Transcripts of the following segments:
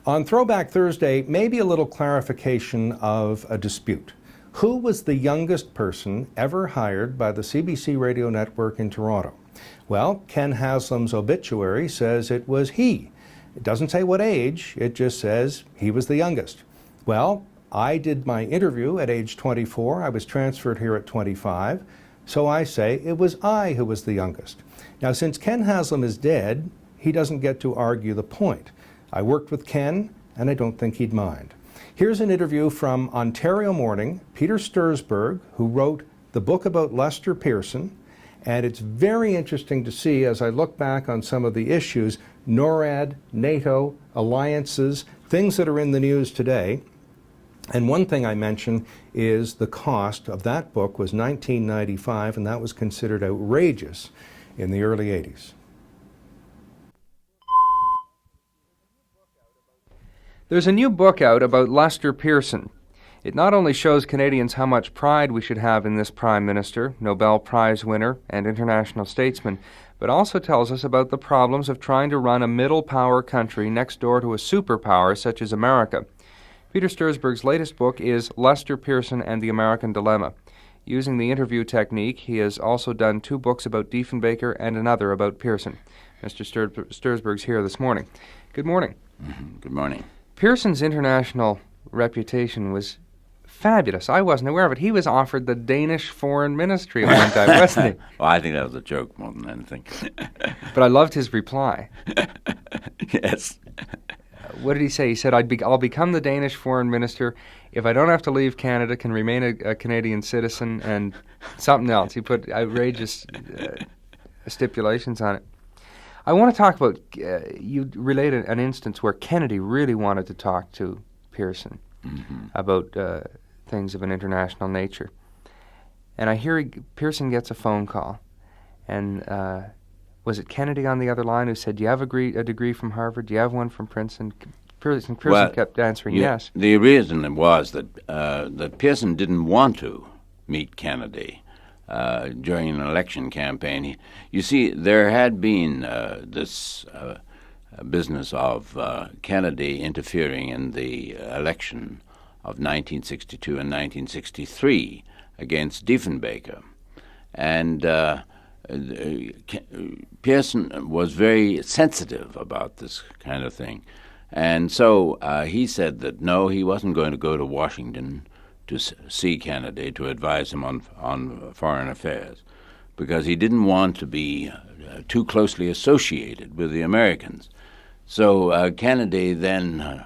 On Throwback Thursday, maybe a little clarification of a dispute. Who was the youngest person ever hired by the CBC radio network in Toronto? Well, Ken Haslam's obituary says it was he. It doesn't say what age, it just says he was the youngest. Well, I did my interview at age 24. I was transferred here at 25. So I say it was I who was the youngest. Now, since Ken Haslam is dead, he doesn't get to argue the point. I worked with Ken, and I don't think he'd mind. Here's an interview from Ontario Morning, Peter Stursberg, who wrote the book about Lester Pearson. And it's very interesting to see, as I look back on some of the issues, NORAD, NATO, alliances, things that are in the news today. And one thing I mentioned is the cost of that book was $19.95, and that was considered outrageous in the early 80s. There's a new book out about Lester Pearson. It not only shows Canadians how much pride we should have in this Prime Minister, Nobel Prize winner, and international statesman, but also tells us about the problems of trying to run a middle-power country next door to a superpower such as America. Peter Stursberg's latest book is Lester Pearson and the American Dilemma. Using the interview technique, he has also done 2 books about Diefenbaker and another about Pearson. Mr. Stursberg's here this morning. Good morning. Good morning. Pearson's international reputation was fabulous. I wasn't aware of it. He was offered the Danish foreign ministry at one time, wasn't he? Well, I think that was a joke more than anything. But I loved his reply. Yes. What did he say? He said, I'll become the Danish foreign minister if I don't have to leave Canada, can remain a Canadian citizen, and something else. He put outrageous stipulations on it. I want to talk about, you related an instance where Kennedy really wanted to talk to Pearson about things of an international nature. And I hear Pearson gets a phone call, and was it Kennedy on the other line who said, do you have a degree from Harvard? Do you have one from Princeton? Pearson kept answering yes. The reason was that Pearson didn't want to meet Kennedy during an election campaign. You see, there had been this business of Kennedy interfering in the election of 1962 and 1963 against Diefenbaker. And Pearson was very sensitive about this kind of thing. And so he said that no, he wasn't going to go to Washington to see Kennedy, to advise him on foreign affairs, because he didn't want to be too closely associated with the Americans. So Kennedy then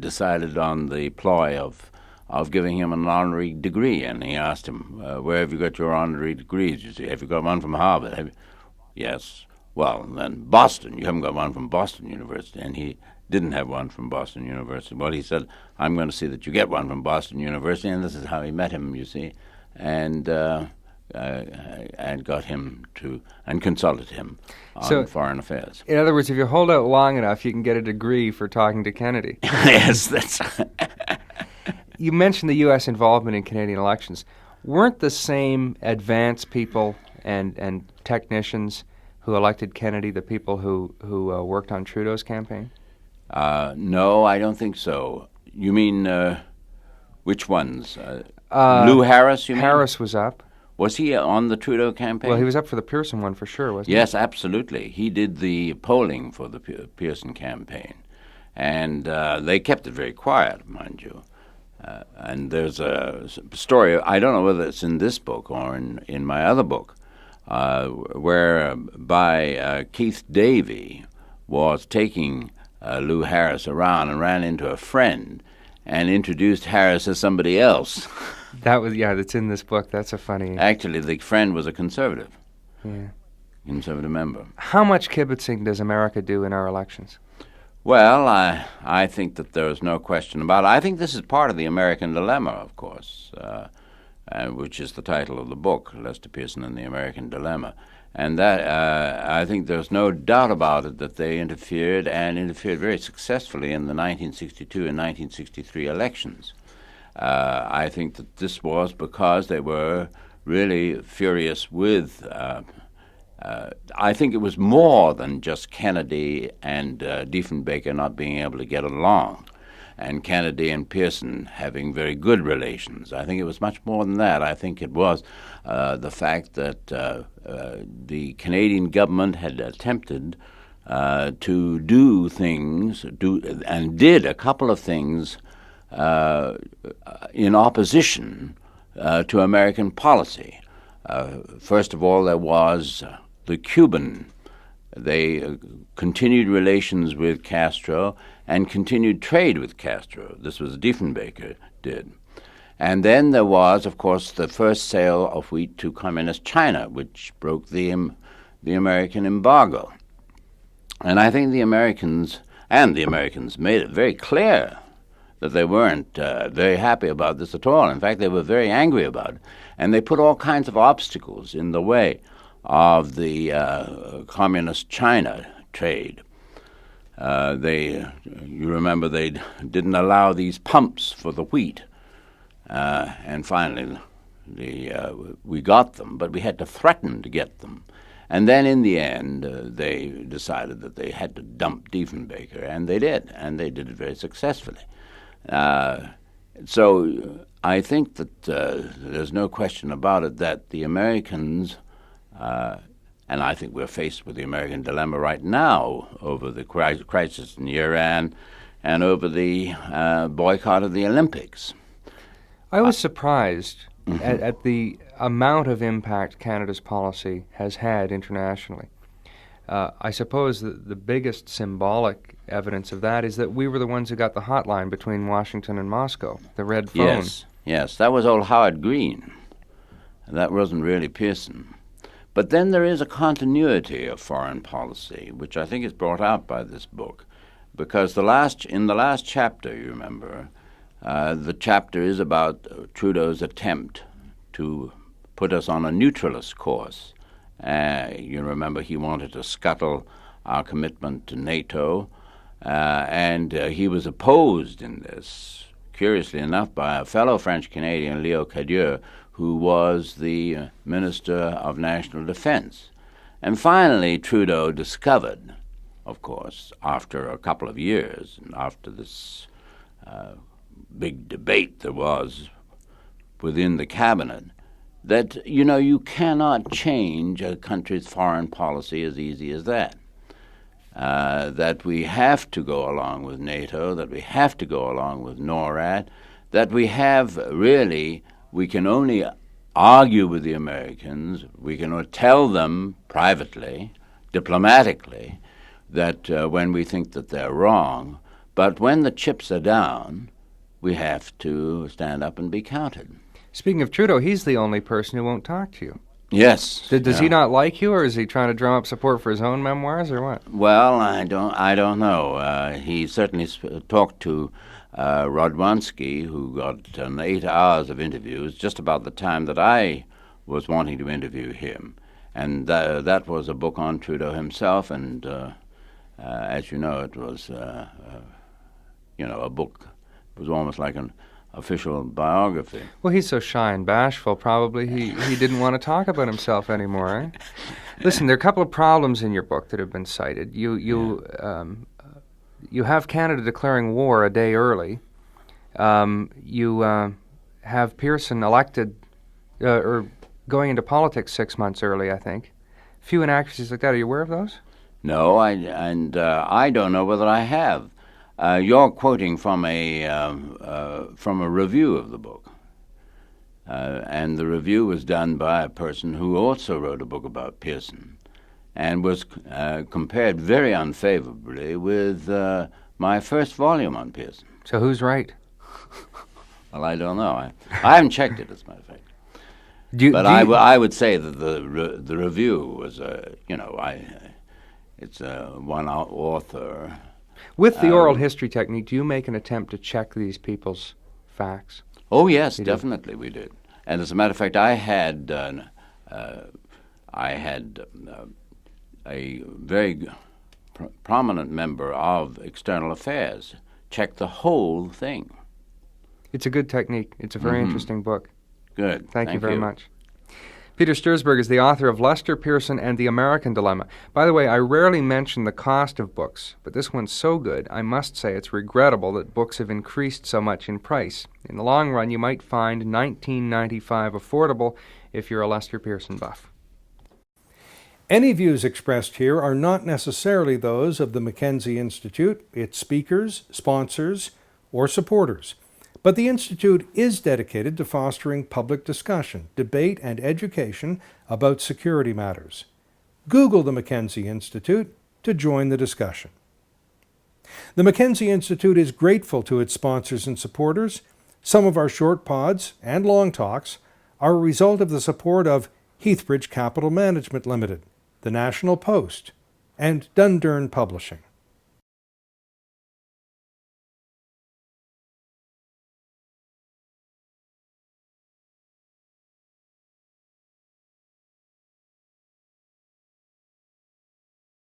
decided on the ploy of giving him an honorary degree, and he asked him, where have you got your honorary degrees? You see, have you got one from Harvard? Yes. Well, then Boston. You haven't got one from Boston University. And he didn't have one from Boston University. Well, he said, I'm going to see that you get one from Boston University, and this is how he met him, you see, and got him to, and consulted him on foreign affairs. In other words, if you hold out long enough, you can get a degree for talking to Kennedy. Yes, that's... You mentioned the U.S. involvement in Canadian elections. Weren't the same advanced people and technicians who elected Kennedy the people who worked on Trudeau's campaign? No, I don't think so. You mean which ones? Lou Harris, you mean? Harris was up. Was he on the Trudeau campaign? Well, he was up for the Pearson one for sure, wasn't he? Yes, absolutely. He did the polling for the Pearson campaign. And they kept it very quiet, mind you. And there's a story, I don't know whether it's in this book or in my other book, whereby Keith Davey was taking Lou Harris around and ran into a friend and introduced Harris as somebody else. That's in this book. That's a funny... Actually, the friend was a conservative. Yeah. Conservative member. How much kibitzing does America do in our elections? Well, I think that there is no question about it. I think this is part of the American Dilemma, of course, which is the title of the book, Lester Pearson and the American Dilemma. And that I think there's no doubt about it that they interfered very successfully in the 1962 and 1963 elections. I think that this was because they were really furious with I think it was more than just Kennedy and Diefenbaker not being able to get along, and Kennedy and Pearson having very good relations. I think it was much more than that. I think it was the fact that the Canadian government had attempted to do things, and did a couple of things in opposition to American policy. First of all, there was the Cuban. They continued relations with Castro and continued trade with Castro. This was Diefenbaker did. And then there was, of course, the first sale of wheat to Communist China, which broke the American embargo. And I think the Americans made it very clear that they weren't very happy about this at all. In fact, they were very angry about it. And they put all kinds of obstacles in the way of the Communist China trade. You remember they didn't allow these pumps for the wheat. And finally, we got them, but we had to threaten to get them. And then in the end, they decided that they had to dump Diefenbaker, and they did it very successfully. So I think that there's no question about it that the Americans, and I think we're faced with the American dilemma right now over the crisis in Iran and over the boycott of the Olympics. I was surprised at the amount of impact Canada's policy has had internationally. I suppose that the biggest symbolic evidence of that is that we were the ones who got the hotline between Washington and Moscow, the red phone. Yes, that was old Howard Green. That wasn't really Pearson. But then there is a continuity of foreign policy, which I think is brought out by this book, because in the last chapter, you remember, the chapter is about Trudeau's attempt to put us on a neutralist course. You remember he wanted to scuttle our commitment to NATO, and he was opposed in this, curiously enough, by a fellow French-Canadian, Leo Cadieux, who was the Minister of National Defense. And finally, Trudeau discovered, of course, after a couple of years, and after this big debate there was within the cabinet, that, you cannot change a country's foreign policy as easy as that. That we have to go along with NATO, that we have to go along with NORAD, that we can only argue with the Americans, we can tell them privately, diplomatically, that when we think that they're wrong, but when the chips are down, we have to stand up and be counted. Speaking of Trudeau, he's the only person who won't talk to you. Yes. Does he not like you, or is he trying to drum up support for his own memoirs, or what? Well, I don't know. He certainly talked to Rodwansky, who got 8 hours of interviews just about the time that I was wanting to interview him. And that was a book on Trudeau himself, and as you know, it was a book. It was almost like an official biography. Well, he's so shy and bashful, probably he didn't want to talk about himself anymore, eh? Listen, there are a couple of problems in your book that have been cited. You have Canada declaring war a day early. You have Pearson elected, or going into politics 6 months early, I think. Few inaccuracies like that. Are you aware of those? No, I don't know whether I have. You're quoting from a review of the book, and the review was done by a person who also wrote a book about Pearson, and was compared very unfavorably with my first volume on Pearson. So who's right? Well, I don't know. I haven't checked it, as a matter of fact. I would say that the review was, it's one author. With the oral history technique, do you make an attempt to check these people's facts? Oh, yes, definitely we did. And as a matter of fact, I had a very prominent member of External Affairs check the whole thing. It's a good technique. It's a very interesting book. Good. Thank you very much. Peter Stursberg is the author of Lester, Pearson, and the American Dilemma. By the way, I rarely mention the cost of books, but this one's so good, I must say it's regrettable that books have increased so much in price. In the long run, you might find $19.95 affordable if you're a Lester Pearson buff. Any views expressed here are not necessarily those of the Mackenzie Institute, its speakers, sponsors, or supporters. But the Institute is dedicated to fostering public discussion, debate, and education about security matters. Google the Mackenzie Institute to join the discussion. The Mackenzie Institute is grateful to its sponsors and supporters. Some of our short pods and long talks are a result of the support of Heathbridge Capital Management Limited, the National Post, and Dundurn Publishing.